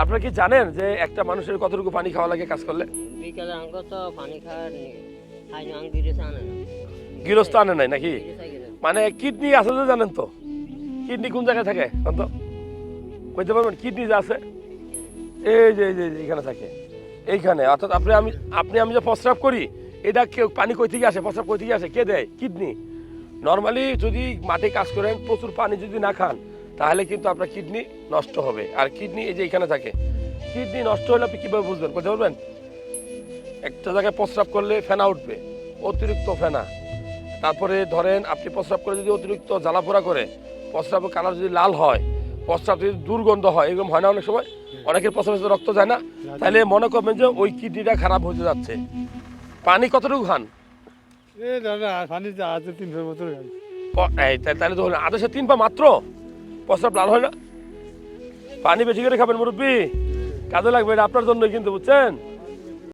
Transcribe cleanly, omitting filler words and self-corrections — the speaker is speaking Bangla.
আপনারা কি জানেন যে একটা মানুষের কতটুকু পানি খাওয়া লাগে কাজ করলে? বিকেলে আঙ্গ তো পানি খাওয়ার খাই আং গিরেছে আনে না গৃহস্থ আনে নাই নাকি? গিরেছে গিরে মানে কিডনি আছে তো জানেন তো? কিডনি কোন জায়গায় থাকে অন্ত কইতে পারবেন? কিডনি যে আছে এই যে এখানে থাকে, এইখানে। অর্থাৎ আমি যে প্রস্রাব করি, এটা কেউ পানি কই থেকে আসে, প্রস্রাব কই থেকে আসে, কে দেয়? কিডনি। নর্মালি যদি মাঠে কাজ করেন, প্রচুর পানি যদি না খান, তাহলে কিন্তু আপনার কিডনি নষ্ট হবে। আর কিডনি এই যে এখানে থাকে, কিডনি নষ্ট হলে আপনি কীভাবে বুঝবেন বলতে পারবেন? একটা জায়গায় প্রস্রাব করলে ফেনা উঠবে, অতিরিক্ত ফেনা। তারপরে ধরেন আপনি প্রস্রাব করে যদি অতিরিক্ত জ্বালাপোড়া করে, প্রস্রাবের কালার যদি লাল হয়, প্রস্রাব যদি দুর্গন্ধ হয়, এরকম হয় না অনেক সময়? অনেকের প্রস্রাবে রক্ত যায় না? তাহলে মনে করবেন যে ওই কিডনিটা খারাপ হতে যাচ্ছে। পানি কতটুকু খান? এ দাদা পানি আছে 300 বোতল খাই। তাহলে তো আদেশে 3 পা মাত্র প্রস্রাব লাল হয় না? পানি বেশি করে খাবেন মুরব্বী, কাজে লাগবে, এটা আপনার জন্যই কিন্তু, বুঝছেন?